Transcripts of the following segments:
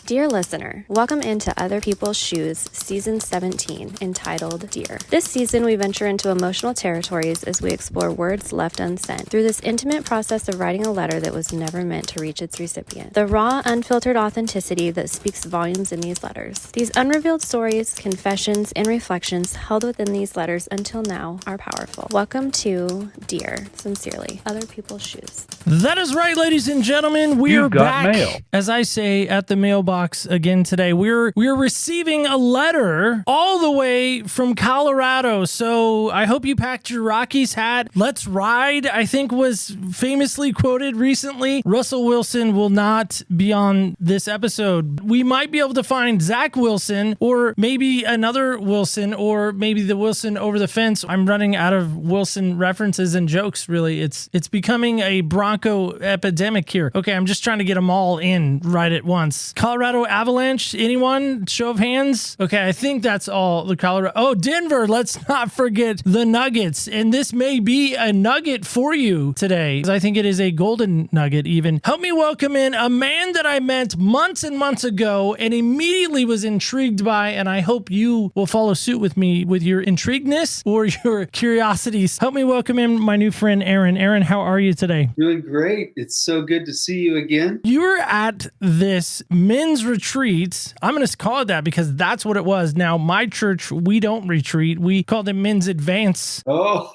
Dear listener, welcome into Other People's Shoes, Season 17, entitled Dear. This season, we venture into emotional territories as we explore words left unsent through this intimate process of writing a letter that was never meant to reach its recipient. The raw, unfiltered authenticity that speaks volumes in these letters. These unrevealed stories, confessions, and reflections held within these letters until now are powerful. Welcome to Dear. Sincerely, Other People's Shoes. That is right, ladies and gentlemen. We are back, mail. As I say, at the mailbox again today. We're receiving a letter all the way from Colorado. So I hope you packed your Rockies hat. Let's ride, I think, was famously quoted recently. Russell Wilson will not be on this episode. We might be able to find Zach Wilson or maybe another Wilson or maybe the Wilson over the fence. I'm running out of Wilson references and jokes, really. It's becoming a Bronco epidemic here. Okay, I'm just trying to get them all in right at once. Colorado Avalanche, anyone? Show of hands? Okay, I think that's all the Colorado. Oh, Denver, let's not forget the Nuggets. And this may be a nugget for you today. I think it is a golden nugget even. Help me welcome in a man that I met months and months ago and immediately was intrigued by, and I hope you will follow suit with me with your intrigueness or your curiosities. Help me welcome in my new friend, Aaron. Aaron, how are you today? Doing great. It's so good to see you again. You were at this men's retreat. I'm going to call it that because that's what it was. Now, my church, we don't retreat. We called it men's advance. Oh,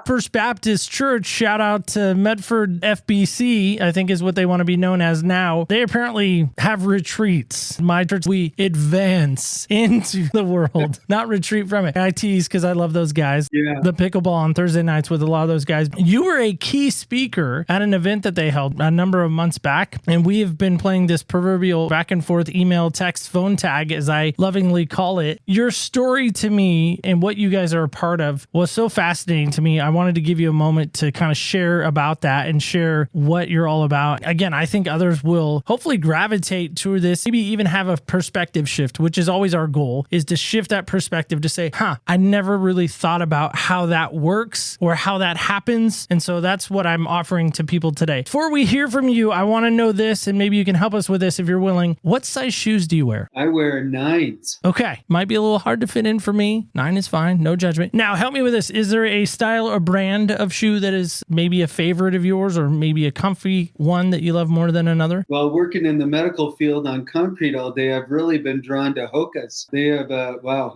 First Baptist Church, shout out to Medford FBC, I think is what they want to be known as now. They apparently have retreats. My church, we advance into the world, not retreat from it. I tease because I love those guys. Yeah. The pickleball on Thursday nights with a lot of those guys. You were a key speaker at an event that they held a number of months back, and we have been playing this proverbial back and forth email, text, phone tag, as I lovingly call it. Your story to me and what you guys are a part of was so fascinating to me. I wanted to give you a moment to kind of share about that and share what you're all about. Again, I think others will hopefully gravitate to this, maybe even have a perspective shift, which is always our goal, is to shift that perspective to say, I never really thought about how that works or how that happens. And so that's what I'm offering to people today. Before we hear from you, I want to know this, and maybe you can help us with this if you're willing. What size shoes do you wear? I wear 9s. Okay. Might be a little hard to fit in for me. 9 is fine. No judgment. Now, help me with this. Is there a style or brand of shoe that is maybe a favorite of yours or maybe a comfy one that you love more than another? While working in the medical field on concrete all day, I've really been drawn to Hoka's. They have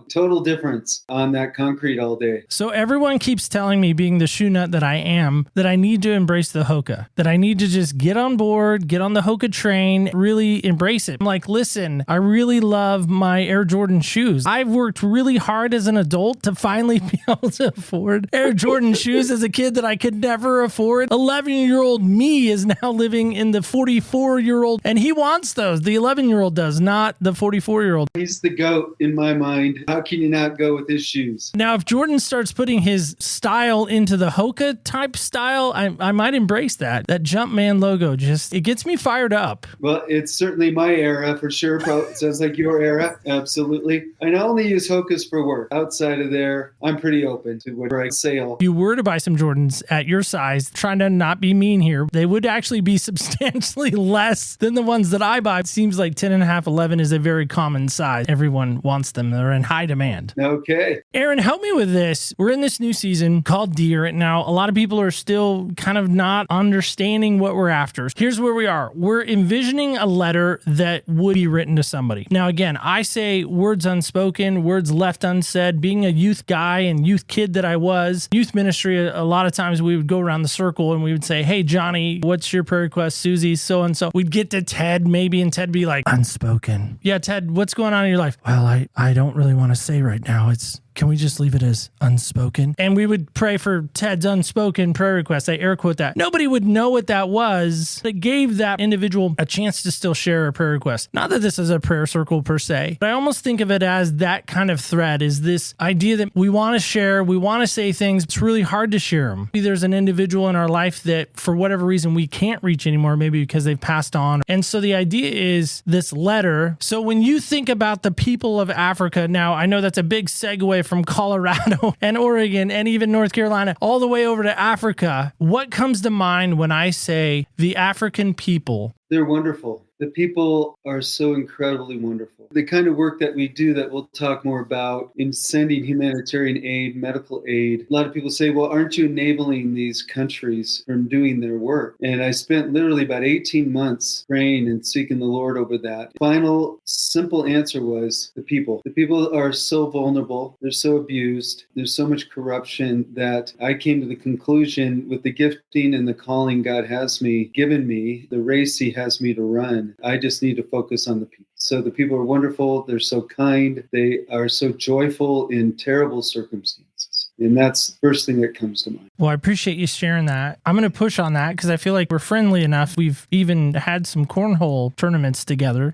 total difference on that concrete all day. So everyone keeps telling me, being the shoe nut that I am, that I need to embrace the Hoka, that I need to just get on board, get on the Hoka train, really embrace it. I'm like, listen, I really love my Air Jordan shoes. I've worked really hard as an adult to finally be able to afford Air Jordan shoes as a kid that I could never afford. 11-year-old me is now living in the 44-year-old, and he wants those. The 11-year-old does, not the 44-year-old. He's the GOAT in my mind. How can you not go with his shoes? Now, if Jordan starts putting his style into the Hoka type style, I might embrace that. That Jumpman logo, it gets me fired up. Well, it's certainly my era for sure. Sounds like your era. Absolutely. I only use Hoka's for work. Outside of there, I'm pretty open to whatever I sale. If you were to buy some Jordans at your size, trying to not be mean here, they would actually be substantially less than the ones that I buy. It seems like 10.5, 11 is a very common size. Everyone wants them. They're in high demand. Okay. Aaron, help me with this. We're in this new season called Dear. Now, a lot of people are still kind of not understanding what we're after. Here's where we are. We're envisioning a letter that would be written to somebody. Now, again, I say words unspoken, words left unsaid. Being a youth guy and youth kid that I was, youth ministry, a lot of times we would go around the circle and we would say, hey, Johnny, what's your prayer request? Susie, so-and-so. We'd get to Ted maybe, and Ted be like, unspoken. Yeah, Ted, what's going on in your life? Well, I don't really want to say right now. Can we just leave it as unspoken? And we would pray for Ted's unspoken prayer request. I air quote that. Nobody would know what that was. It gave that individual a chance to still share a prayer request. Not that this is a prayer circle per se, but I almost think of it as that kind of thread, is this idea that we want to share, we want to say things. It's really hard to share them. Maybe there's an individual in our life that for whatever reason we can't reach anymore, maybe because they've passed on. And so the idea is this letter. So when you think about the people of Africa, now I know that's a big segue from Colorado and Oregon and even North Carolina all the way over to Africa. What comes to mind when I say the African people They're wonderful. The people are so incredibly wonderful. The kind of work that we do that we'll talk more about in sending humanitarian aid, medical aid. A lot of people say, well, aren't you enabling these countries from doing their work? And I spent literally about 18 months praying and seeking the Lord over that. Final simple answer was the people. The people are so vulnerable. They're so abused. There's so much corruption that I came to the conclusion with the gifting and the calling God has given me, the race He has me to run, I just need to focus on the people. So the people are wonderful. They're so kind. They are so joyful in terrible circumstances. And that's the first thing that comes to mind. Well, I appreciate you sharing that. I'm going to push on that because I feel like we're friendly enough. We've even had some cornhole tournaments together.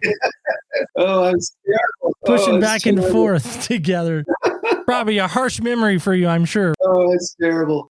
Oh, I was terrible. Pushing back and forth together. Probably a harsh memory for you, I'm sure. Oh, it's terrible.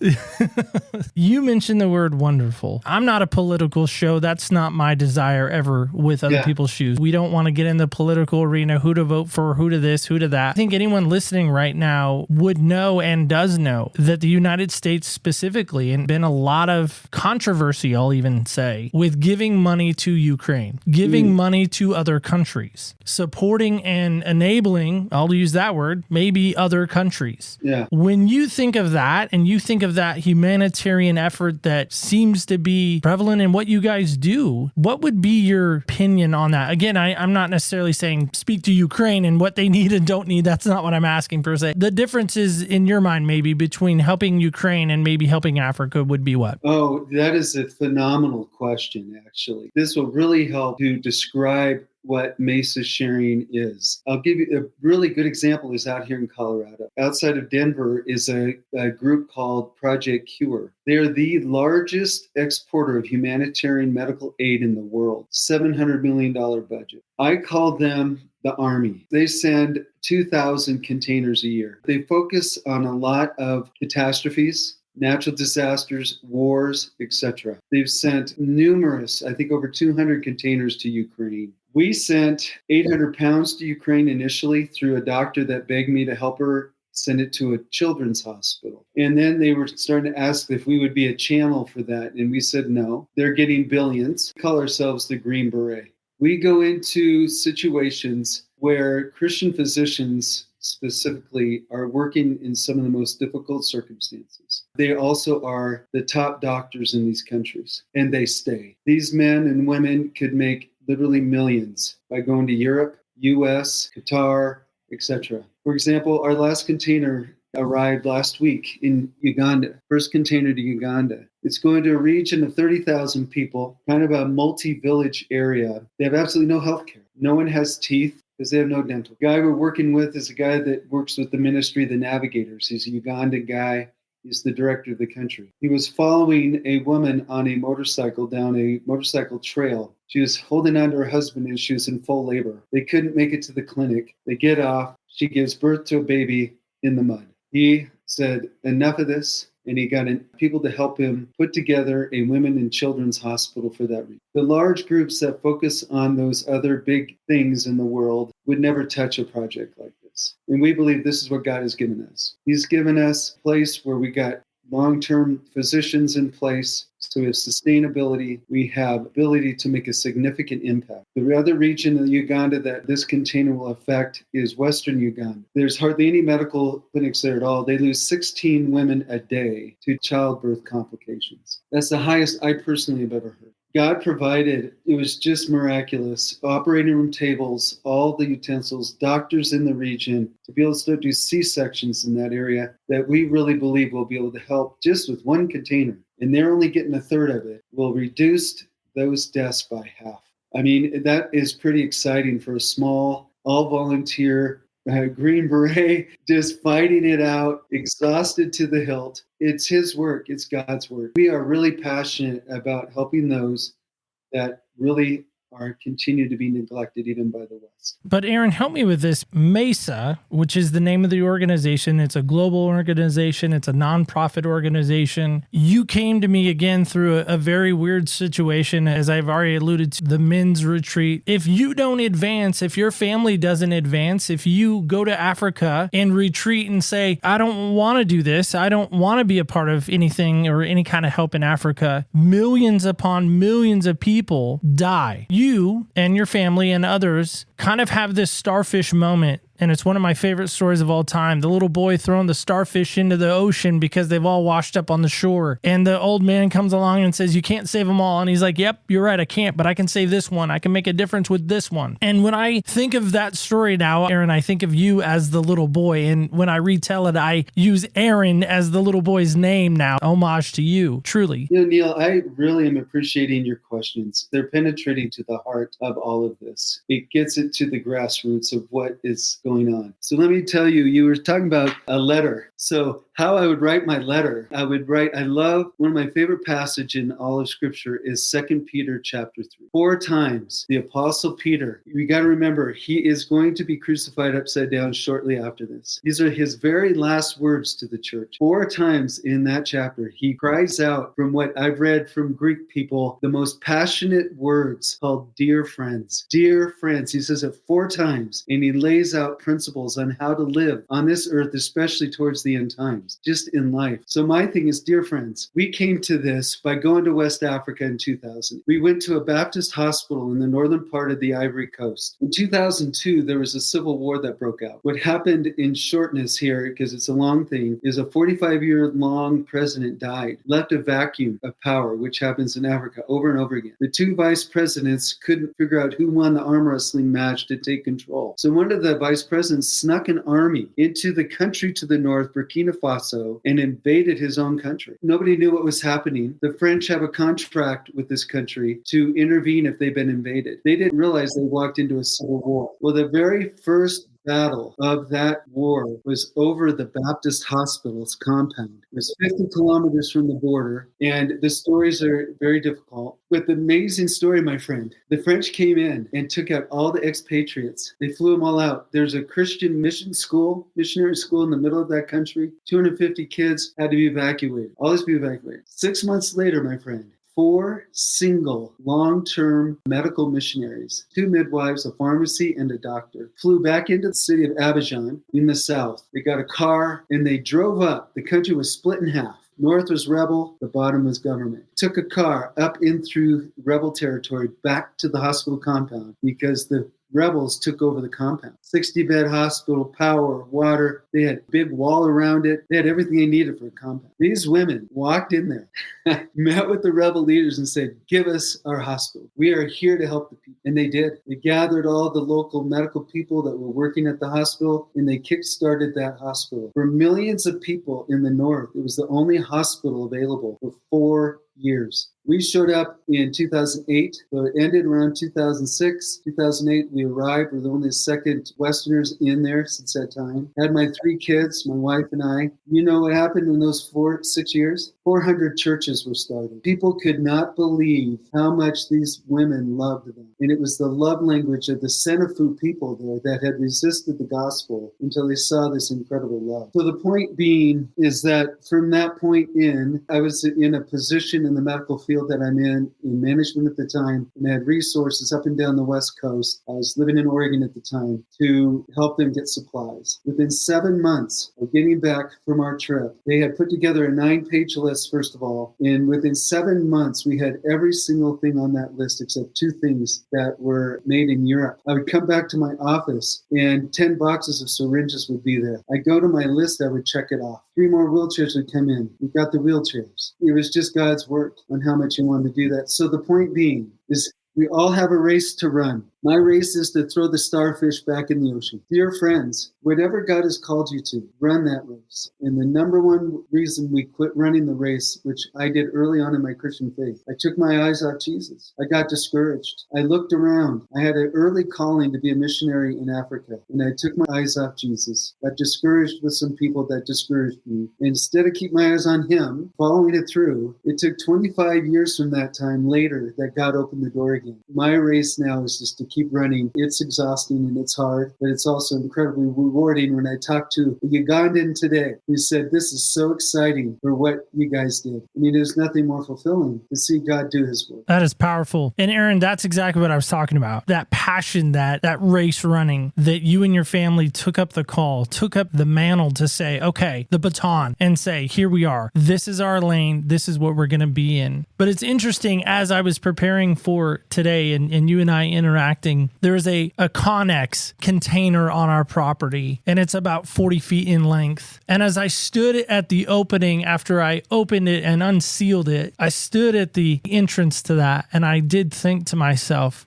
You mentioned the word wonderful. I'm not a political show. That's not my desire ever with other people's shoes. We don't want to get in the political arena, who to vote for, who to this, who to that. I think anyone listening right now would know and does know that the United States specifically, and been a lot of controversy, I'll even say, with giving money to Ukraine, giving money to other countries, supporting and enabling, I'll use that word, maybe other countries. Yeah. When you think of that and you think of that humanitarian effort that seems to be prevalent in what you guys do, what would be your opinion on that? Again, I'm not necessarily saying speak to Ukraine and what they need and don't need. That's not what I'm asking per se. The differences in your mind maybe between helping Ukraine and maybe helping Africa would be what? Oh, that is a phenomenal question, actually. This will really help to describe what Mesa sharing is. I'll give you a really good example is out here in Colorado. Outside of Denver is a group called Project Cure. They're the largest exporter of humanitarian medical aid in the world, $700 million budget. I call them the Army. They send 2,000 containers a year. They focus on a lot of catastrophes, natural disasters, wars, etc. They've sent numerous, I think over 200 containers to Ukraine. We sent 800 pounds to Ukraine initially through a doctor that begged me to help her send it to a children's hospital. And then they were starting to ask if we would be a channel for that. And we said, no, they're getting billions. We call ourselves the Green Beret. We go into situations where Christian physicians specifically are working in some of the most difficult circumstances. They also are the top doctors in these countries, and they stay. These men and women could make literally millions by going to Europe, US, Qatar, etc. For example, our last container arrived last week in Uganda, first container to Uganda. It's going to a region of 30,000 people, kind of a multi-village area. They have absolutely no health care. No one has teeth because they have no dental. The guy we're working with is a guy that works with the ministry, the Navigators. He's a Ugandan guy. He's the director of the country. He was following a woman on a motorcycle down a motorcycle trail. She was holding on to her husband and she was in full labor. They couldn't make it to the clinic. They get off. She gives birth to a baby in the mud. He said, enough of this. And he got people to help him put together a women and children's hospital for that reason. The large groups that focus on those other big things in the world would never touch a project like this. And we believe this is what God has given us. He's given us a place where we got long-term physicians in place. So we have sustainability. We have ability to make a significant impact. The other region of Uganda that this container will affect is Western Uganda. There's hardly any medical clinics there at all. They lose 16 women a day to childbirth complications. That's the highest I personally have ever heard. God provided, it was just miraculous, operating room tables, all the utensils, doctors in the region to be able to do C-sections in that area that we really believe will be able to help just with one container. And they're only getting a third of it, will reduce those deaths by half. I mean, that is pretty exciting for a small, all-volunteer Green Beret just fighting it out, exhausted to the hilt. It's his work. It's God's work. We are really passionate about helping those that really are continue to be neglected even by the West. But Aaron, help me with this. MESA, which is the name of the organization, it's a global organization, it's a nonprofit organization. You came to me again through a very weird situation, as I've already alluded to, the men's retreat. If you don't advance, if your family doesn't advance, if you go to Africa and retreat and say, I don't want to do this, I don't want to be a part of anything or any kind of help in Africa, millions upon millions of people die. You and your family and others kind of have this starfish moment. And it's one of my favorite stories of all time. The little boy throwing the starfish into the ocean because they've all washed up on the shore. And the old man comes along and says, you can't save them all. And he's like, yep, you're right, I can't, but I can save this one. I can make a difference with this one. And when I think of that story now, Aaron, I think of you as the little boy. And when I retell it, I use Aaron as the little boy's name now. Homage to you, truly. You know, Neil, I really am appreciating your questions. They're penetrating to the heart of all of this. It gets it to the grassroots of what is going on. So let me tell you, you were talking about a letter. So how I would write my letter, I love, one of my favorite passage in all of Scripture is 2 Peter chapter 3. 4 times the Apostle Peter, we got to remember, he is going to be crucified upside down shortly after this. These are his very last words to the church. 4 times in that chapter, he cries out from what I've read from Greek people, the most passionate words called dear friends. Dear friends. He says it 4 times, and he lays out principles on how to live on this earth, especially towards the end times, just in life. So my thing is, dear friends, we came to this by going to West Africa in 2000. We went to a Baptist hospital in the northern part of the Ivory Coast. In 2002, there was a civil war that broke out. What happened in shortness here, because it's a long thing, is a 45-year-long president died, left a vacuum of power, which happens in Africa over and over again. The 2 vice presidents couldn't figure out who won the arm wrestling match to take control. So one of the vice presidents snuck an army into the country to the north, Burkina Faso, and invaded his own country. Nobody knew what was happening. The French have a contract with this country to intervene if they've been invaded. They didn't realize they walked into a civil war. Well, the very first battle of that war was over the Baptist hospital's compound. It was 50 kilometers from the border, and the stories are very difficult. But the amazing story, my friend, the French came in and took out all the expatriates. They flew them all out. There's a Christian missionary school in the middle of that country. 250 kids had to be evacuated. All this to be evacuated. 6 months later, my friend, 4 single long-term medical missionaries, 2 midwives, a pharmacy, and a doctor, flew back into the city of Abidjan in the south. They got a car and they drove up. The country was split in half. North was rebel, the bottom was government. Took a car up in through rebel territory back to the hospital compound because the rebels took over the compound. 60-bed hospital, power, water. They had a big wall around it. They had everything they needed for a compound. These women walked in there, met with the rebel leaders and said, give us our hospital. We are here to help the people. And they did. They gathered all the local medical people that were working at the hospital, and they kick-started that hospital. For millions of people in the north, it was the only hospital available for 4 years. We showed up in 2008, so it ended around 2006. 2008, we arrived. We're the only second Westerners in there since that time. Had my 3 kids, my wife and I. You know what happened in those 6 years? 400 churches were started. People could not believe how much these women loved them. And it was the love language of the Senefu people there that had resisted the gospel until they saw this incredible love. So the point being is that from that point in, I was in a position in the medical field that I'm in management at the time, and had resources up and down the West Coast. I was living in Oregon at the time to help them get supplies. Within 7 months of getting back from our trip, they had put together a 9-page list, first of all, and within 7 months, we had every single thing on that list except 2 things that were made in Europe. I would come back to my office, and 10 boxes of syringes would be there. I'd go to my list, I would check it off. 3 more wheelchairs would come in. We got the wheelchairs. It was just God's work on how much He wanted to do that. So the point being is we all have a race to run. My race is to throw the starfish back in the ocean. Dear friends, whatever God has called you to, run that race. And the number one reason we quit running the race, which I did early on in my Christian faith, I took my eyes off Jesus. I got discouraged. I looked around. I had an early calling to be a missionary in Africa, and I took my eyes off Jesus. Got discouraged with some people that discouraged me. Instead of keep my eyes on him, following it through, it took 25 years from that time later that God opened the door again. My race now is just to keep running. It's exhausting and it's hard, but it's also incredibly rewarding. When I talked to a Ugandan today who said, this is so exciting for what you guys did. I mean, there's nothing more fulfilling to see God do his work. That is powerful. And Aaron, that's exactly what I was talking about. That passion, that race running, that you and your family took up the call, took up the mantle to say, okay, the baton, and say, here we are. This is our lane. This is what we're going to be in. But it's interesting, as I was preparing for today and you and I interacting, there's a Connex container on our property, and it's about 40 feet in length. And as I stood at the opening, after I opened it and unsealed it, I stood at the entrance to that, and I did think to myself,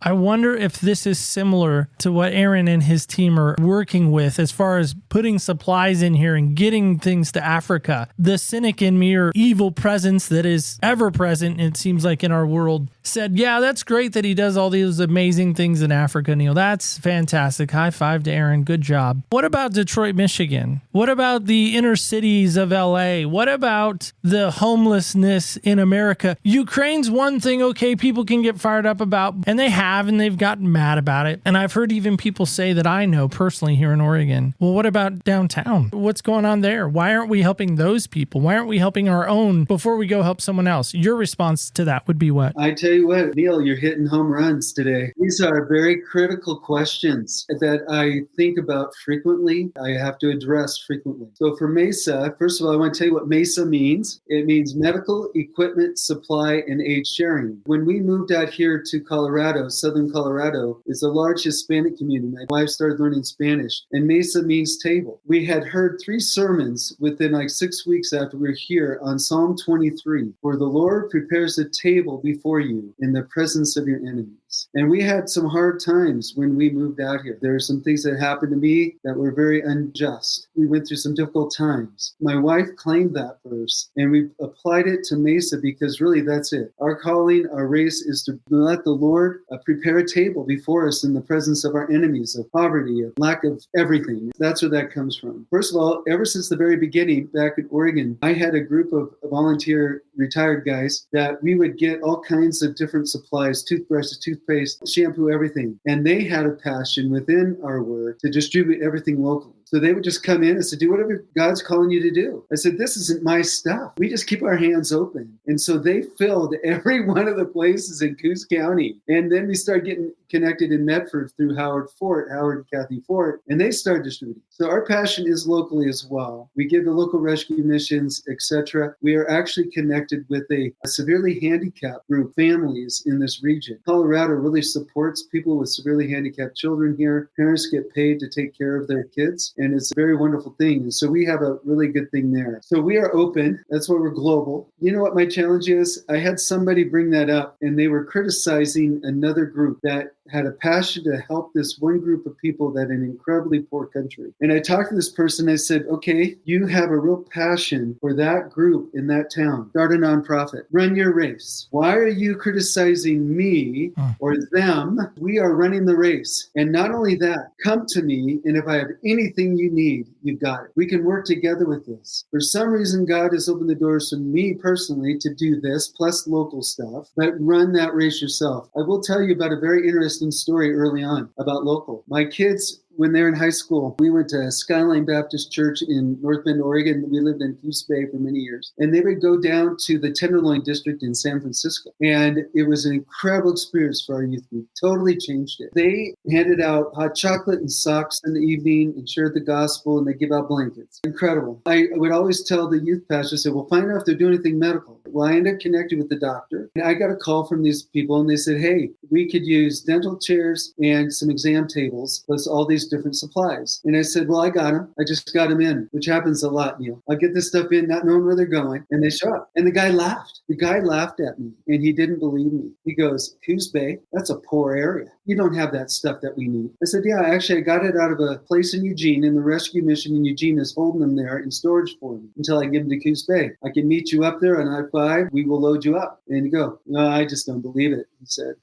I wonder if this is similar to what Aaron and his team are working with as far as putting supplies in here and getting things to Africa. The cynic in me, or evil presence that is ever present, it seems like, in our world, said, yeah, that's great that he does all these amazing things in Africa, Neil. That's fantastic. High five to Aaron. Good job. What about Detroit, Michigan? What about the inner cities of LA? What about the homelessness in America? Ukraine's one thing, okay, people can get fired up about, and they have, and they've gotten mad about it. And I've heard even people say that I know personally here in Oregon, well, what about downtown? What's going on there? Why aren't we helping those people? Why aren't we helping our own before we go help someone else? Your response to that would be what? I tell you what, Neil, you're hitting home runs today. These are very critical questions that I think about frequently. I have to address frequently. So for MESA, first of all, I want to tell you what MESA means. It means Medical Equipment Supply and Aid Sharing. When we moved out here to Colorado, Southern Colorado, it's a large Hispanic community. My wife started learning Spanish, and MESA means table. We had heard 3 sermons within like 6 weeks after we were here on Psalm 23, where the Lord prepares a table before you in the presence of your enemies. And we had some hard times when we moved out here. There are some things that happened to me that were very unjust. We went through some difficult times. My wife claimed that verse, and we applied it to MESA because really that's it. Our calling, our race is to let the Lord prepare a table before us in the presence of our enemies, of poverty, of lack of everything. That's where that comes from. First of all, ever since the very beginning back in Oregon, I had a group of volunteer retired guys that we would get all kinds of different supplies, toothbrushes, toothpaste, shampoo, everything. And they had a passion within our work to distribute everything locally. So they would just come in and say, do whatever God's calling you to do. I said, this isn't my stuff. We just keep our hands open. And so they filled every one of the places in Coos County. And then we started getting connected in Medford through Howard and Kathy Fort, and they started distributing. So our passion is locally as well. We give to local rescue missions, etc. We are actually connected with a severely handicapped group, families in this region. Colorado really supports people with severely handicapped children here. Parents get paid to take care of their kids, and it's a very wonderful thing. And so we have a really good thing there. So we are open. That's why we're global. You know what my challenge is? I had somebody bring that up, and they were criticizing another group that had a passion to help this one group of people that in an incredibly poor country. And I talked to this person. I said, okay, you have a real passion for that group in that town. Start a nonprofit. Run your race. Why are you criticizing me or them? We are running the race. And not only that, come to me, and if I have anything you need, you've got it. We can work together with this. For some reason, God has opened the doors for me personally to do this, plus local stuff, but run that race yourself. I will tell you about a very interesting story early on about local. My kids, when they're in high school, we went to Skyline Baptist Church in North Bend, Oregon. We lived in Coos Bay for many years. And they would go down to the Tenderloin District in San Francisco. And it was an incredible experience for our youth group. Totally changed it. They handed out hot chocolate and socks in the evening and shared the gospel, and they give out blankets. Incredible. I would always tell the youth pastor, say, well, find out if they're doing anything medical. Well, I ended up connecting with the doctor. And I got a call from these people, and they said, hey, we could use dental chairs and some exam tables, plus all these different supplies. And I said, well, I got them. I just got them in, which happens a lot, Neil. I'll get this stuff in, not knowing where they're going, and they show up. And the guy laughed. The guy laughed at me, and he didn't believe me. He goes, Coos Bay, that's a poor area. You don't have that stuff that we need. I said, yeah, actually, I got it out of a place in Eugene, and the rescue mission in Eugene is holding them there in storage for me until I give them to Coos Bay. I can meet you up there on I-5. We will load you up. And you go, no, I just don't believe it. He said,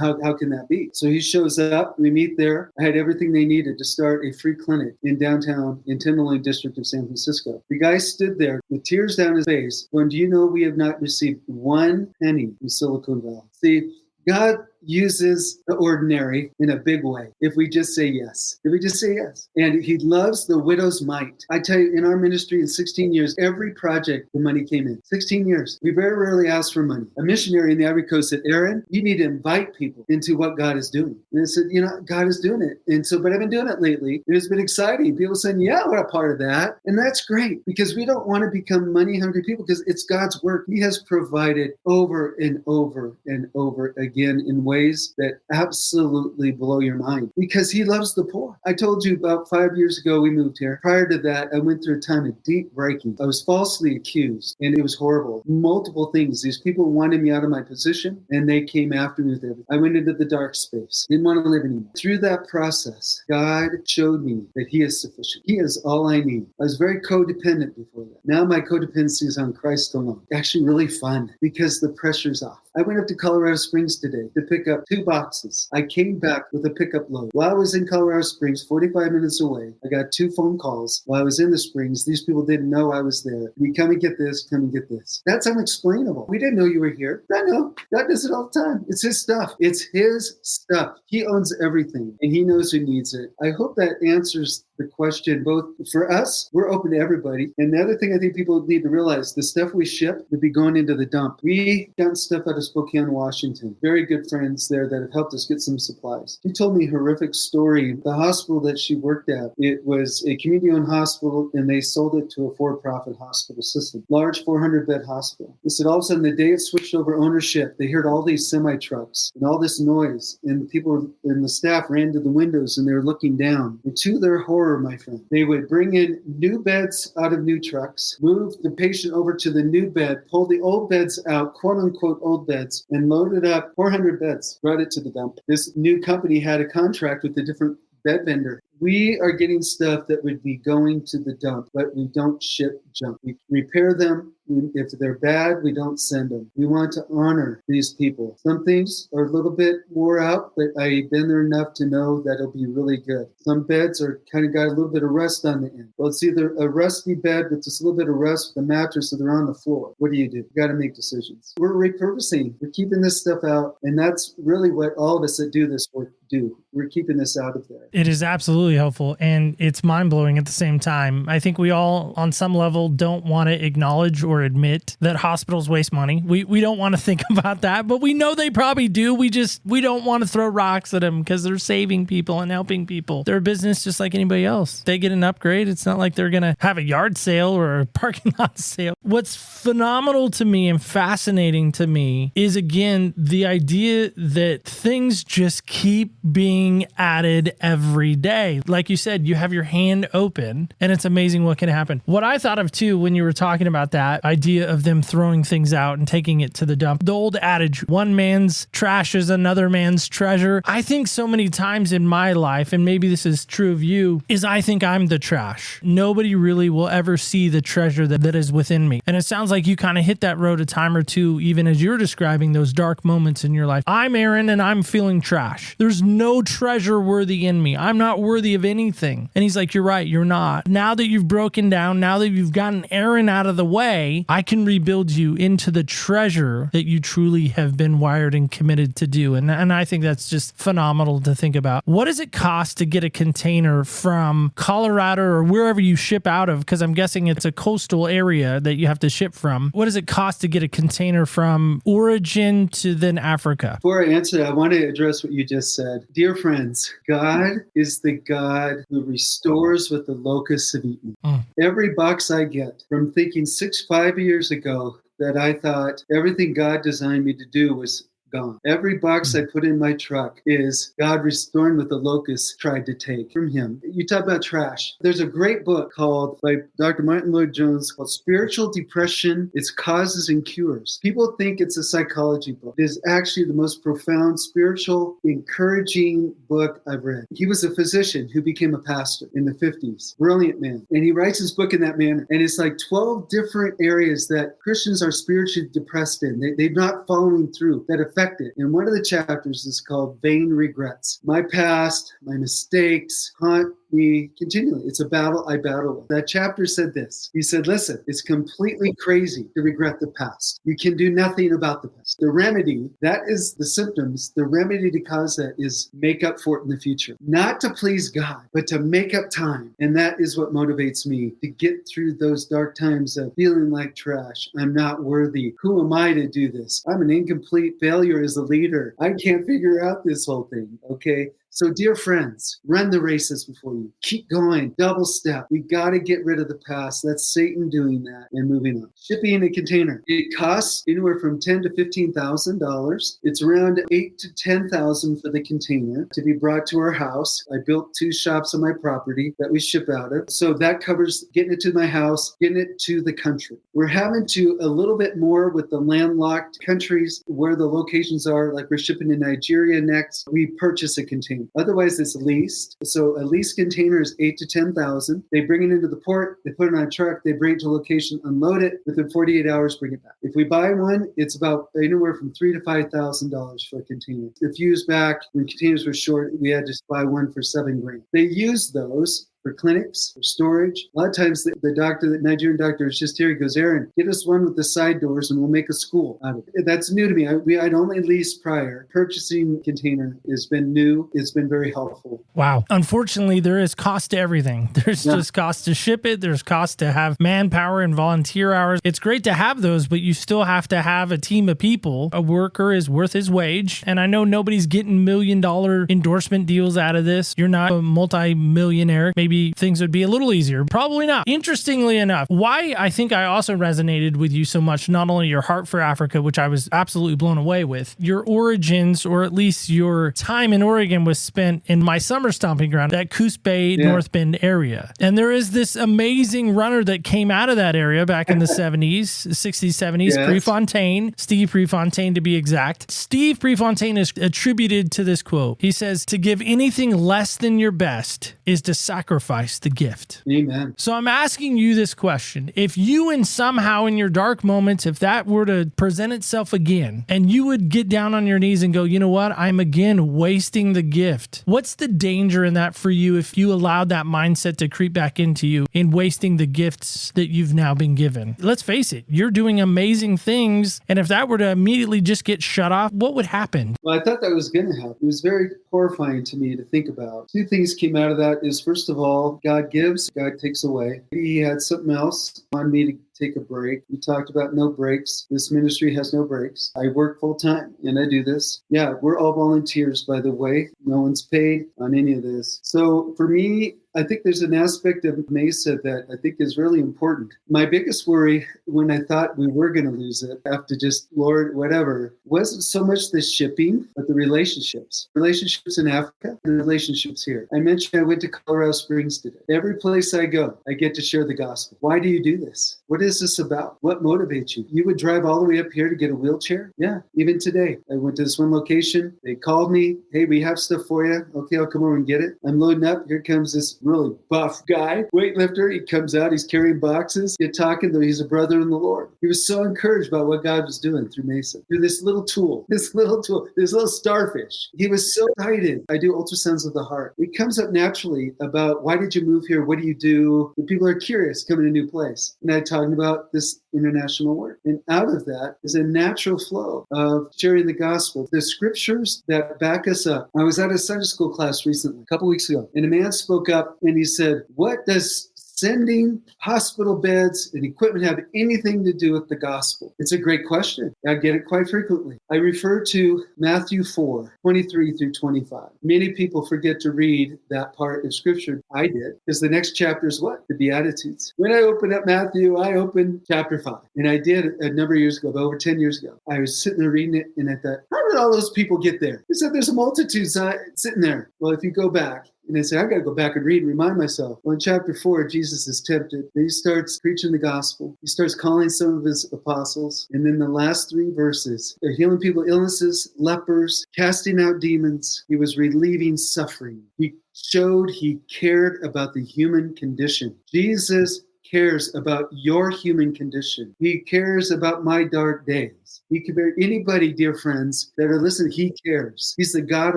how can that be? So he shows up, we meet there. I had everything they needed to start a free clinic in downtown, in Tenderloin district of San Francisco. The guy stood there with tears down his face going, do you know we have not received one penny from Silicon Valley? See, God uses the ordinary in a big way if we just say yes. If we just say yes. And he loves the widow's mite. I tell you, in our ministry in 16 years, every project, the money came in. 16 years. We very rarely ask for money. A missionary in the Ivory Coast said, Aaron, you need to invite people into what God is doing. And I said, God is doing it. And so, but I've been doing it lately. And it's been exciting. People saying, yeah, we're a part of that. And that's great because we don't want to become money hungry people because it's God's work. He has provided over and over and over again in ways that absolutely blow your mind because he loves the poor. I told you about 5 years ago we moved here. Prior to that, I went through a time of deep breaking. I was falsely accused and it was horrible. Multiple things. These people wanted me out of my position and they came after me with everything. I went into the dark space. Didn't want to live anymore. Through that process, God showed me that he is sufficient. He is all I need. I was very codependent before that. Now my codependency is on Christ alone. Actually really fun because the pressure's off. I went up to Colorado Springs today to pick up 2 boxes. I came back with a pickup load. While I was in Colorado Springs, 45 minutes away, I got 2 phone calls. While I was in the Springs, these people didn't know I was there. We come and get this, come and get this. That's unexplainable. We didn't know you were here. I know. God does it all the time. It's his stuff. It's his stuff. He owns everything and he knows who needs it. I hope that answers the question both for us, we're open to everybody. And the other thing I think people need to realize, the stuff we ship would be going into the dump. We got stuff out of Spokane, Washington. Very good friends there that have helped us get some supplies. She told me a horrific story. The hospital that she worked at, it was a community-owned hospital and they sold it to a for-profit hospital system. Large 400-bed hospital. They said all of a sudden the day it switched over ownership, they heard all these semi-trucks and all this noise and people and the staff ran to the windows and they were looking down. And to their horror, my friend, they would bring in new beds out of new trucks, move the patient over to the new bed, pull the old beds out, quote unquote old beds, and loaded up 400 beds, brought it to the dump. This new company had a contract with a different bed vendor. We are getting stuff that would be going to the dump, but we don't ship junk. We repair them. If they're bad, we don't send them. We want to honor these people. Some things are a little bit wore out, but I've been there enough to know that it'll be really good. Some beds are kind of got a little bit of rust on the end. Well, it's either a rusty bed with just a little bit of rust with a mattress so they're on the floor. What do? You got to make decisions. We're repurposing. We're keeping this stuff out, and that's really what all of us that do this work do. We're keeping this out of there. It is absolutely helpful, and it's mind-blowing at the same time. I think we all, on some level, don't want to acknowledge or admit that hospitals waste money. We don't want to think about that, but we know they probably do. We don't want to throw rocks at them because they're saving people and helping people. They're a business just like anybody else. They get an upgrade. It's not like they're going to have a yard sale or a parking lot sale. What's phenomenal to me and fascinating to me is, again, the idea that things just keep being added every day. Like you said, you have your hand open and it's amazing what can happen. What I thought of too, when you were talking about that idea of them throwing things out and taking it to the dump, the old adage, one man's trash is another man's treasure. I think so many times in my life, and maybe this is true of you, is I think I'm the trash. Nobody really will ever see the treasure that is within me. And it sounds like you kind of hit that road a time or two, even as you're describing those dark moments in your life. I'm Aaron and I'm feeling trash. There's no treasure worthy in me. I'm not worthy of anything. And he's like, you're right, you're not. Now that you've broken down, now that you've gotten Aaron out of the way, I can rebuild you into the treasure that you truly have been wired and committed to do. And I think that's just phenomenal to think about. What does it cost to get a container from Colorado or wherever you ship out of? Because I'm guessing it's a coastal area that you have to ship from. What does it cost to get a container from origin to then Africa? Before I answer, I want to address what you just said. Dear friends, God is the God who restores what the locusts have eaten. Every box I get from thinking 5 years ago that I thought everything God designed me to do was gone. Every box I put in my truck is God restoring what the locusts tried to take from him. You talk about trash. There's a great book called by Dr. Martin Lloyd-Jones called Spiritual Depression, Its Causes and Cures. People think it's a psychology book. It is actually the most profound, spiritual, encouraging book I've read. He was a physician who became a pastor in the 50s. Brilliant man. And he writes his book in that manner. And it's like 12 different areas that Christians are spiritually depressed in. They're not following through that affect it. And one of the chapters is called Vain Regrets. My past, my mistakes haunt me continually. It's a battle I battle with. That chapter said this. He said, listen, it's completely crazy to regret the past. You can do nothing about the past. The remedy, that is the symptoms. The remedy to cause that is make up for it in the future. Not to please God, but to make up time. And that is what motivates me to get through those dark times of feeling like trash. I'm not worthy. Who am I to do this? I'm an incomplete failure as a leader. I can't figure out this whole thing, okay? So dear friends, run the races before you. Keep going, double step. We got to get rid of the past. That's Satan doing that and moving on. Shipping a container. It costs anywhere from $10,000 to $15,000. It's around $8,000 to $10,000 for the container to be brought to our house. I built 2 shops on my property that we ship out of. So that covers getting it to my house, getting it to the country. We're having to a little bit more with the landlocked countries where the locations are, like we're shipping to Nigeria next. We purchase a container. Otherwise, it's leased. So a leased container is $8,000 to $10,000. They bring it into the port. They put it on a truck. They bring it to a location, unload it. Within 48 hours, bring it back. If we buy one, it's about anywhere from $3,000 to $5,000 for a container. A few years back, when containers were short, we had to buy one for $7,000. They use those for clinics, for storage. A lot of times the Nigerian doctor is just here. He goes, Aaron, get us one with the side doors and we'll make a school out of it. That's new to me. I'd only leased prior. Purchasing container has been new. It's been very helpful. Wow. Unfortunately, there is cost to everything. There's just cost to ship it. There's cost to have manpower and volunteer hours. It's great to have those, but you still have to have a team of people. A worker is worth his wage. And I know nobody's getting $1 million endorsement deals out of this. You're not a multi-millionaire. Maybe things would be a little easier. Probably not. Interestingly enough, why I think I also resonated with you so much, not only your heart for Africa, which I was absolutely blown away with, your origins, or at least your time in Oregon was spent in my summer stomping ground, that Coos Bay, North Bend area. And there is this amazing runner that came out of that area back in the 70s, 60s, 70s, Prefontaine, Steve Prefontaine to be exact. Steve Prefontaine is attributed to this quote. He says, to give anything less than your best is to sacrifice the gift. Amen. So I'm asking you this question. If you and somehow in your dark moments, if that were to present itself again, and you would get down on your knees and go, you know what? I'm again wasting the gift. What's the danger in that for you if you allowed that mindset to creep back into you in wasting the gifts that you've now been given? Let's face it, you're doing amazing things. And if that were to immediately just get shut off, what would happen? Well, I thought that was going to happen. It was very horrifying to me to think about. 2 things came out of that is, first of all, God gives, God takes away. He had something else on me to take a break. We talked about no breaks. This ministry has no breaks. I work full time and I do this. Yeah, we're all volunteers, by the way. No one's paid on any of this. So for me, I think there's an aspect of Mesa that I think is really important. My biggest worry when I thought we were going to lose it after just, Lord, whatever, wasn't so much the shipping, but the relationships. Relationships in Africa and relationships here. I mentioned I went to Colorado Springs today. Every place I go, I get to share the gospel. Why do you do this? What is this about? What motivates you? You would drive all the way up here to get a wheelchair? Yeah, even today. I went to this one location. They called me. Hey, we have stuff for you. Okay, I'll come over and get it. I'm loading up. Here comes this really buff guy, weightlifter. He comes out. He's carrying boxes. You're talking, though. He's a brother in the Lord. He was so encouraged by what God was doing through Mesa, through this little tool, this little starfish. He was so excited. I do ultrasounds of the heart. It comes up naturally about why did you move here? What do you do? The people are curious coming to a new place. And I talking about this international work. And out of that is a natural flow of sharing the gospel. The scriptures that back us up. I was at a Sunday school class recently, a couple weeks ago, and a man spoke up and he said, what does sending hospital beds and equipment have anything to do with the gospel? It's a great question. I get it quite frequently. I refer to Matthew 4:23 through 25. Many people forget to read that part of scripture. I did, because the next chapter is what? The Beatitudes. When I open up Matthew, I open chapter 5. And I did a number of years ago, over 10 years ago. I was sitting there reading it, and I thought, how did all those people get there? He said there's a multitude sitting there. Well, if you go back, and I say, I got to go back and read and remind myself. Well, in chapter 4, Jesus is tempted. He starts preaching the gospel. He starts calling some of his apostles. And then the last 3 verses, they're healing people, illnesses, lepers, casting out demons. He was relieving suffering. He showed he cared about the human condition. Jesus cares about your human condition. He cares about my dark days. He can bear anybody, dear friends, that are listening. He cares. He's the God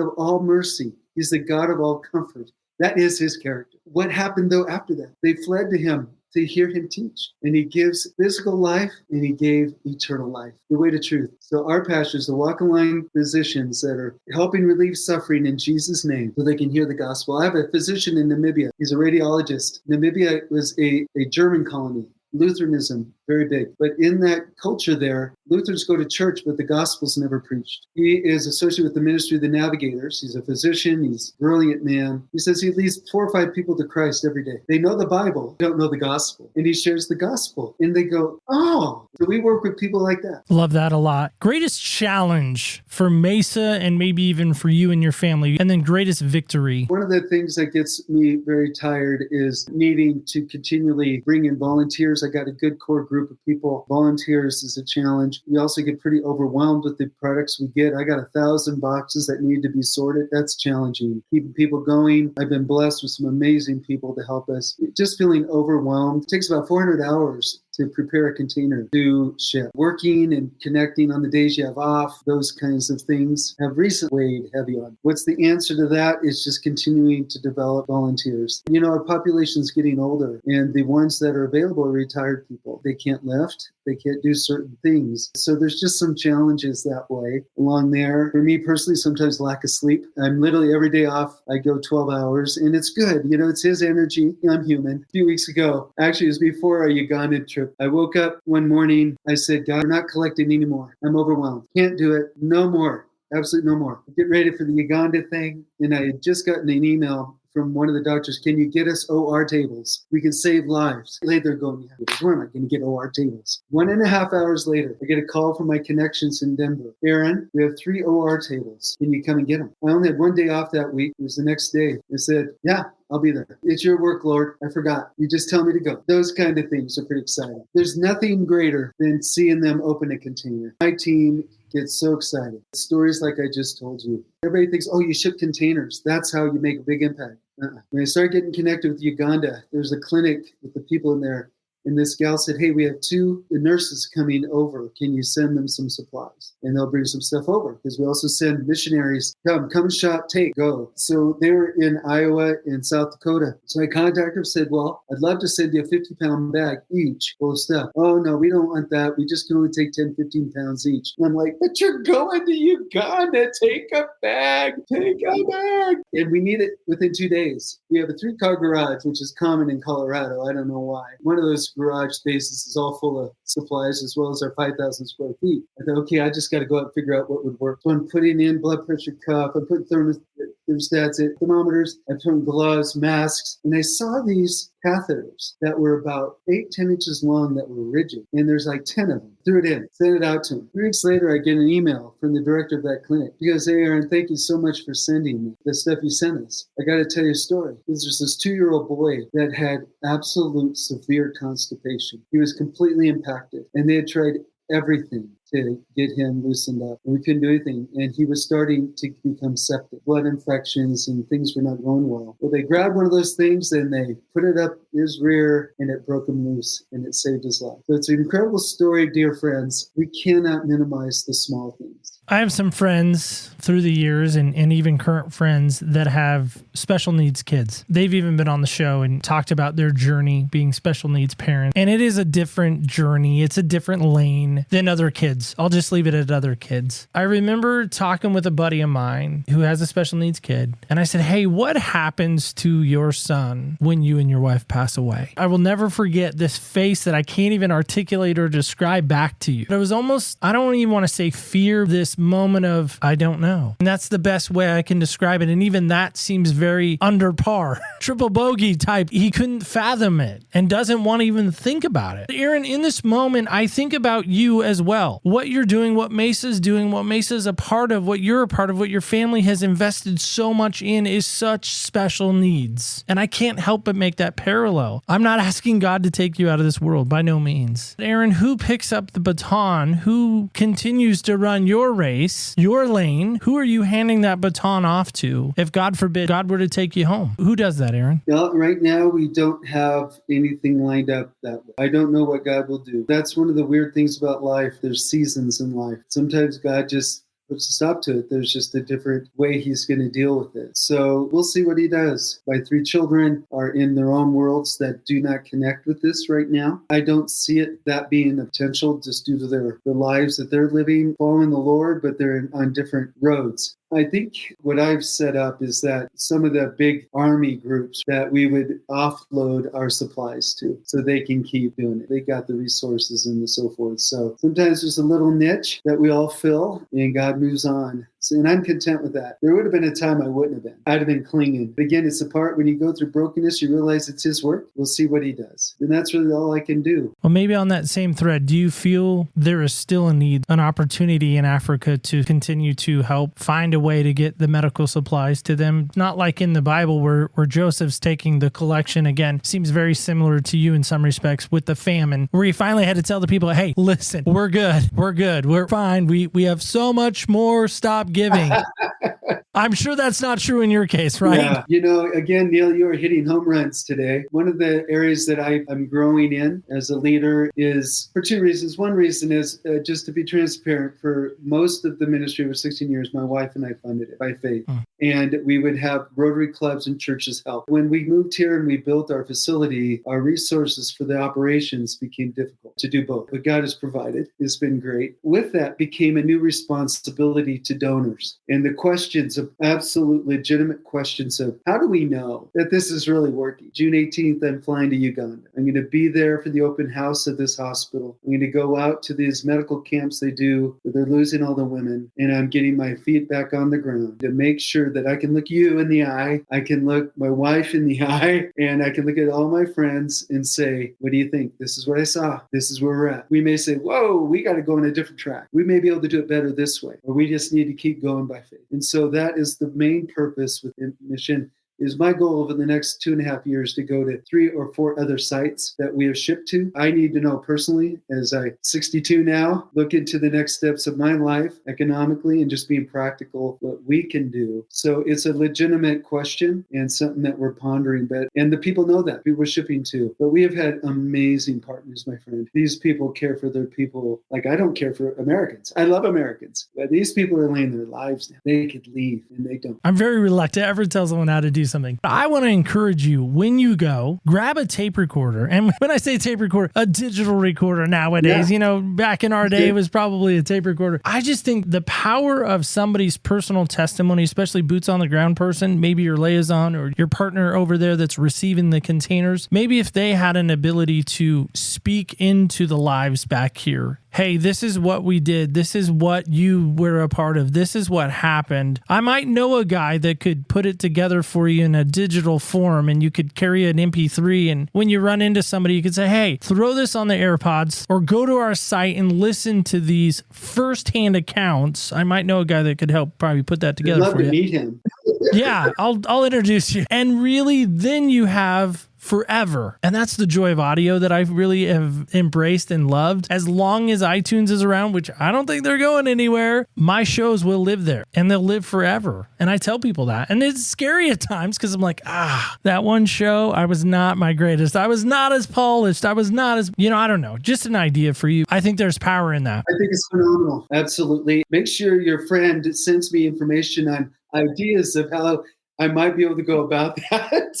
of all mercy. He's the God of all comfort. That is his character. What happened, though, after that? They fled to him to hear him teach. And he gives physical life, and he gave eternal life, the way to truth. So our pastors, the walk-in-line physicians that are helping relieve suffering in Jesus' name so they can hear the gospel. I have a physician in Namibia. He's a radiologist. Namibia was a German colony. Lutheranism, very big. But in that culture there, Lutherans go to church, but the gospel's never preached. He is associated with the ministry of the Navigators. He's a physician. He's a brilliant man. He says he leads 4 or 5 people to Christ every day. They know the Bible, don't know the gospel. And he shares the gospel. And they go, oh, so we work with people like that. Love that a lot. Greatest challenge for Mesa and maybe even for you and your family, and then greatest victory. One of the things that gets me very tired is needing to continually bring in volunteers. I got a good core group of people. Volunteers is a challenge. We also get pretty overwhelmed with the products we get. I got 1,000 boxes that need to be sorted. That's challenging. Keeping people going. I've been blessed with some amazing people to help us. Just feeling overwhelmed. It takes about 400 hours to prepare a container to ship. Working and connecting on the days you have off, those kinds of things have recently weighed heavy on. What's the answer to that is just continuing to develop volunteers. You know, our population's getting older, and the ones that are available are retired people. They can't lift. They can't do certain things. So there's just some challenges that way along there. For me personally, sometimes lack of sleep. I'm literally every day off. I go 12 hours, and it's good. You know, it's his energy. I'm human. A few weeks ago, actually it was before our Uganda trip, I woke up one morning. I said, God, we're not collecting anymore. I'm overwhelmed. Can't do it. No more. Absolutely no more. Get ready for the Uganda thing. And I had just gotten an email from one of the doctors, can you get us OR tables? We can save lives. Later going, where am I going to get OR tables? 1.5 hours later, I get a call from my connections in Denver. Aaron, we have 3 OR tables. Can you come and get them? I only had 1 day off that week. It was the next day. I said, yeah, I'll be there. It's your work, Lord. I forgot. You just tell me to go. Those kind of things are pretty exciting. There's nothing greater than seeing them open a container. My team gets so excited. Stories like I just told you. Everybody thinks, oh, you ship containers. That's how you make a big impact. When I started getting connected with Uganda, there's a clinic with the people in there. And this gal said, hey, we have 2 nurses coming over. Can you send them some supplies? And they'll bring some stuff over because we also send missionaries. Come shop, take, go. So they were in Iowa and South Dakota. So I contacted her and said, well, I'd love to send you a 50-pound bag each full of stuff. Oh, no, we don't want that. We just can only take 10, 15 pounds each. And I'm like, but you're going to Uganda. Take a bag. Take a bag. And we need it within 2 days. We have a 3-car garage, which is common in Colorado. I don't know why. One of those garage spaces is all full of supplies as well as our 5,000 square feet. I thought, okay, I just got to go out and figure out what would work. So I'm putting in blood pressure cuff. I'm putting thermostats, thermometers. I'm putting gloves, masks. And I saw these catheters that were about 8-10 inches long that were rigid. And there's like 10 of them. Threw it in, sent it out to him. 3 weeks later, I get an email from the director of that clinic. He goes, hey, Aaron, thank you so much for sending me the stuff you sent us. I got to tell you a story. There's this 2-year-old boy that had absolute severe constipation. He was completely impacted. And they had tried everything to get him loosened up. And we couldn't do anything. And he was starting to become septic. Blood infections and things were not going well. Well, they grabbed one of those things and they put it up his rear and it broke him loose and it saved his life. So it's an incredible story, dear friends. We cannot minimize the small things. I have some friends through the years and even current friends that have special needs kids. They've even been on the show and talked about their journey being special needs parents. And it is a different journey. It's a different lane than other kids. kids. I'll just leave it at other kids. I remember talking with a buddy of mine who has a special needs kid. And I said, hey, what happens to your son when you and your wife pass away? I will never forget this face that I can't even articulate or describe back to you. But it was almost, I don't even want to say fear, this moment of, I don't know. And that's the best way I can describe it. And even that seems very under par. Triple bogey type. He couldn't fathom it and doesn't want to even think about it. Aaron, in this moment, I think about you as well. What you're doing, what Mesa's doing, what Mesa's a part of, what you're a part of, what your family has invested so much in is such special needs. And I can't help but make that parallel. I'm not asking God to take you out of this world, by no means. Aaron, who picks up the baton? Who continues to run your race, your lane? Who are you handing that baton off to if, God forbid, God were to take you home? Who does that, Aaron? Well, right now, we don't have anything lined up that way. I don't know what God will do. That's one of the weird things about life. There's seasons in life. Sometimes God just puts a stop to it. There's just a different way he's going to deal with it. So we'll see what he does. My 3 children are in their own worlds that do not connect with this right now. I don't see it that being a potential just due to the lives that they're living, following the Lord, but they're on different roads. I think what I've set up is that some of the big army groups that we would offload our supplies to so they can keep doing it. They got the resources and so forth. So sometimes there's a little niche that we all fill and God moves on. So, and I'm content with that. There would have been a time I wouldn't have been. I'd have been clinging. But again, it's the part when you go through brokenness, you realize it's his work. We'll see what he does. And that's really all I can do. Well, maybe on that same thread, do you feel there is still a need, an opportunity in Africa to continue to help find a way to get the medical supplies to them? Not like in the Bible where Joseph's taking the collection. Again, seems very similar to you in some respects with the famine, where he finally had to tell the people, hey, listen, we're good. We're fine. We have so much more. Stop giving. I'm sure that's not true in your case, right? Yeah. You know, again, Neil, you are hitting home runs today. One of the areas that I'm growing in as a leader is for 2 reasons. One reason is just to be transparent. For most of the ministry over 16 years, my wife and I funded it by faith. And we would have Rotary clubs and churches help. When we moved here and we built our facility, our resources for the operations became difficult to do both. But God has provided. It's been great. With that became a new responsibility to donors. And the questions of absolute legitimate questions of how do we know that this is really working? June 18th, I'm flying to Uganda. I'm going to be there for the open house of this hospital. I'm going to go out to these medical camps they do where they're losing all the women. And I'm getting my feet back on the ground to make sure that I can look you in the eye. I can look my wife in the eye, and I can look at all my friends and say, what do you think? This is what I saw. This is where we're at. We may say, whoa, we got to go on a different track. We may be able to do it better this way, or we just need to keep going by faith. And so that is the main purpose with Mission. Is my goal over the next 2.5 years to go to 3 or 4 other sites that we have shipped to. I need to know personally, as I'm 62 now, look into the next steps of my life economically and just being practical, what we can do. So it's a legitimate question and something that we're pondering. And the people know that. People are shipping to. But we have had amazing partners, my friend. These people care for their people like I don't care for Americans. I love Americans. But these people are laying their lives down. They could leave and they don't. I'm very reluctant to ever tell someone how to do something. I want to encourage you, when you go, grab a tape recorder. And when I say tape recorder, a digital recorder nowadays, you know, back in our day, it was probably a tape recorder. I just think the power of somebody's personal testimony, especially boots on the ground person, maybe your liaison or your partner over there that's receiving the containers, maybe if they had an ability to speak into the lives back here. Hey, this is what we did. This is what you were a part of. This is what happened. I might know a guy that could put it together for you in a digital form, and you could carry an MP3. And when you run into somebody, you could say, hey, throw this on the AirPods or go to our site and listen to these firsthand accounts. I might know a guy that could help probably put that together for you. I'd love to meet him. Yeah, I'll introduce you. And really, then you have forever. And that's the joy of audio that I really have embraced and loved. As long as iTunes is around, which I don't think they're going anywhere, my shows will live there and they'll live forever. And I tell people that. And it's scary at times because I'm like, that one show, I was not my greatest. I was not as polished. I was not as, I don't know, just an idea for you. I think there's power in that. I think it's phenomenal. Absolutely. Make sure your friend sends me information on ideas of how I might be able to go about that.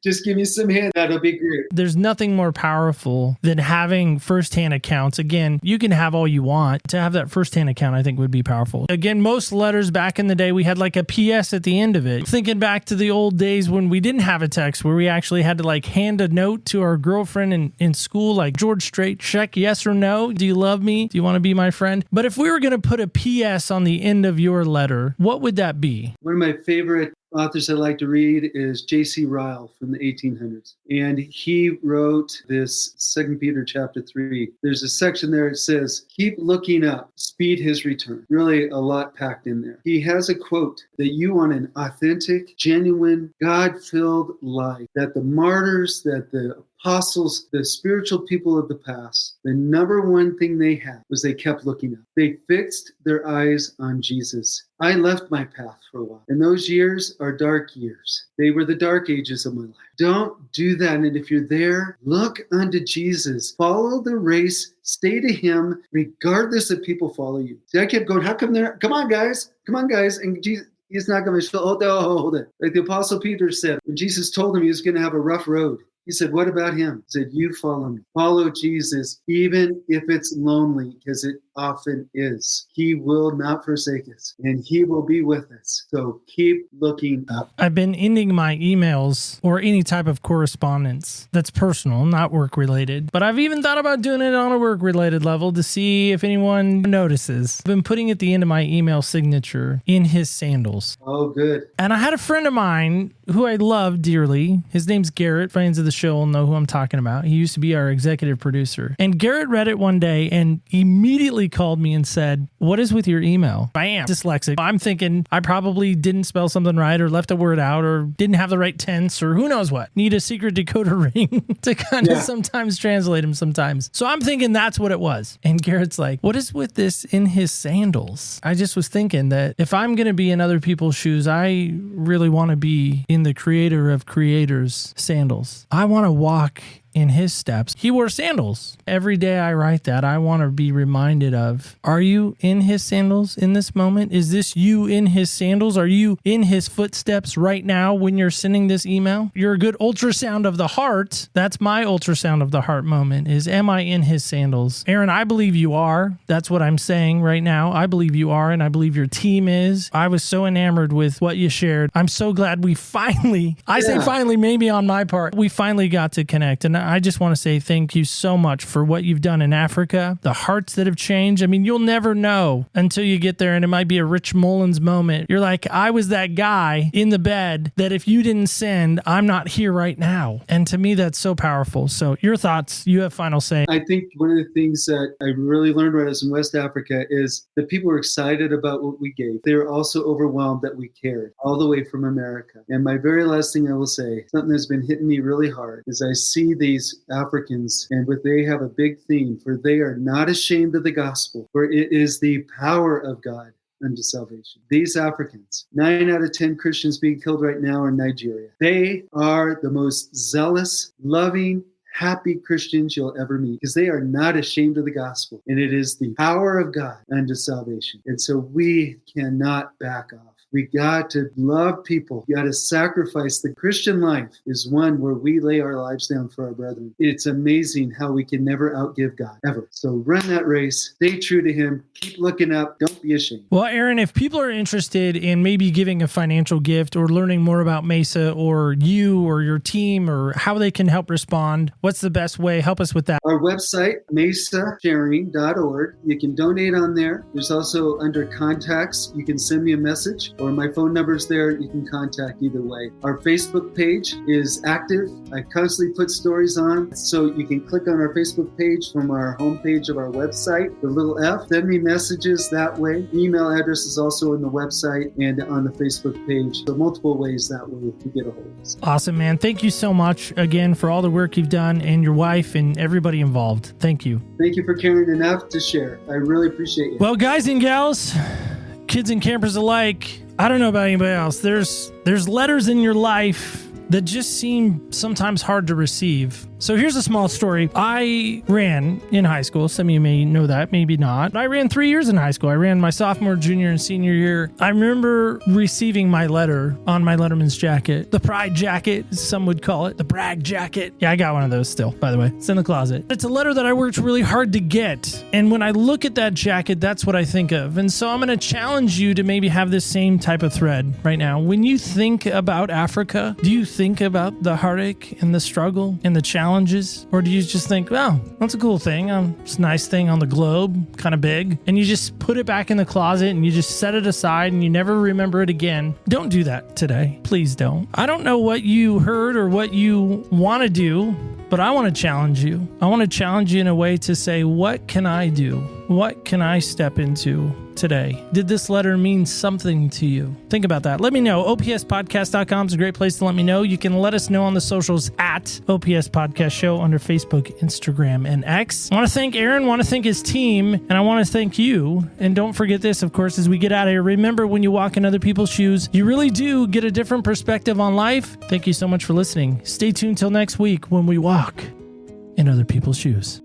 Just give me some hint. That'll be great. There's nothing more powerful than having firsthand accounts. Again, you can have all you want. To have that firsthand account, I think would be powerful. Again, most letters back in the day, we had like a PS at the end of it. Thinking back to the old days when we didn't have a text, where we actually had to like hand a note to our girlfriend in school, like George Strait, check yes or no. Do you love me? Do you want to be my friend? But if we were going to put a PS on the end of your letter, what would that be? One of my favorite authors I like to read is J.C. Ryle from the 1800s. And he wrote this 2 Peter chapter 3. There's a section there that says, keep looking up, speed his return. Really a lot packed in there. He has a quote that you want an authentic, genuine, God-filled life, that the martyrs, that the apostles, the spiritual people of the past, the number one thing they had was they kept looking up. They fixed their eyes on Jesus. I left my path for a while. And those years are dark years. They were the dark ages of my life. Don't do that. And if you're there, look unto Jesus. Follow the race. Stay to him, regardless if people follow you. See, I kept going, how come they're, come on, guys. And Jesus, he's not going to hold it. Like the Apostle Peter said, when Jesus told him he was going to have a rough road, he said, what about him? He said, you follow me. Follow Jesus, even if it's lonely, because it often is. He will not forsake us, and he will be with us. So keep looking up. I've been ending my emails or any type of correspondence that's personal, not work-related. But I've even thought about doing it on a work-related level to see if anyone notices. I've been putting at the end of my email signature, in his sandals. Oh, good. And I had a friend of mine who I love dearly. His name's Garrett. Friends of the show will know who I'm talking about. He used to be our executive producer. And Garrett read it one day and immediately called me and said, what is with your email? I am dyslexic. I'm thinking I probably didn't spell something right or left a word out or didn't have the right tense or who knows what. Need a secret decoder ring to kind of sometimes translate him sometimes. So I'm thinking that's what it was. And Garrett's like, what is with this in his sandals? I just was thinking that if I'm going to be in other people's shoes, I really want to be in the creator of creators' sandals. I want to walk in his steps. He wore sandals. Every day I write that, I want to be reminded of, are you in his sandals in this moment? Is this you in his sandals? Are you in his footsteps right now when you're sending this email? You're a good ultrasound of the heart. That's my ultrasound of the heart moment is, am I in his sandals? Aaron, I believe you are. That's what I'm saying right now. I believe you are, and I believe your team is. I was so enamored with what you shared. I'm so glad we finally, say finally, maybe on my part, we finally got to connect. And I just want to say thank you so much for what you've done in Africa, the hearts that have changed. I mean, you'll never know until you get there, and it might be a Rich Mullins moment. You're like, I was that guy in the bed that if you didn't send, I'm not here right now. And to me, that's so powerful. So your thoughts, you have final say. I think one of the things that I really learned when I was in West Africa is that people were excited about what we gave. They were also overwhelmed that we cared all the way from America. And my very last thing I will say, something that's been hitting me really hard, is I see these Africans and what they have a big theme, for they are not ashamed of the gospel, for it is the power of God unto salvation. These Africans, 9 out of 10 Christians being killed right now are in Nigeria. They are the most zealous, loving, happy Christians you'll ever meet, because they are not ashamed of the gospel, and it is the power of God unto salvation. And so we cannot back off. We got to love people. You got to sacrifice. The Christian life is one where we lay our lives down for our brethren. It's amazing how we can never outgive God, ever. So run that race. Stay true to him. Keep looking up. Don't be ashamed. Well, Aaron, if people are interested in maybe giving a financial gift or learning more about Mesa or you or your team or how they can help respond, what's the best way? Help us with that. Our website, mesasharing.org. You can donate on there. There's also under contacts, you can send me a message, or my phone number's there. You can contact either way. Our Facebook page is active. I constantly put stories on, so you can click on our Facebook page from our homepage of our website, the little F. Send me messages that way. Email address is also on the website and on the Facebook page. So multiple ways that way to get a hold of us. Awesome, man. Thank you so much again for all the work you've done and your wife and everybody involved. Thank you. Thank you for caring enough to share. I really appreciate you. Well, guys and gals, kids and campers alike, I don't know about anybody else. There's letters in your life that just seem sometimes hard to receive. So here's a small story. I ran in high school. Some of you may know that, maybe not. I ran 3 years in high school. I ran my sophomore, junior, and senior year. I remember receiving my letter on my Letterman's jacket, the pride jacket, as some would call it, the brag jacket. Yeah, I got one of those still, by the way. It's in the closet. It's a letter that I worked really hard to get. And when I look at that jacket, that's what I think of. And so I'm going to challenge you to maybe have this same type of thread right now. When you think about Africa, do you think about the heartache and the struggle and the challenges? Or do you just think, well, that's a cool thing. It's a nice thing on the globe, kind of big. And you just put it back in the closet and you just set it aside and you never remember it again. Don't do that today. Please don't. I don't know what you heard or what you want to do, but I want to challenge you. I want to challenge you in a way to say, what can I do? What can I step into today? Did this letter mean something to you? Think about that. Let me know. OPSpodcast.com is a great place to let me know. You can let us know on the socials at OPS Podcast Show under Facebook, Instagram, and X. I want to thank Aaron, want to thank his team, and I want to thank you. And don't forget this, of course, as we get out of here. Remember, when you walk in other people's shoes, you really do get a different perspective on life. Thank you so much for listening. Stay tuned till next week when we walk in other people's shoes.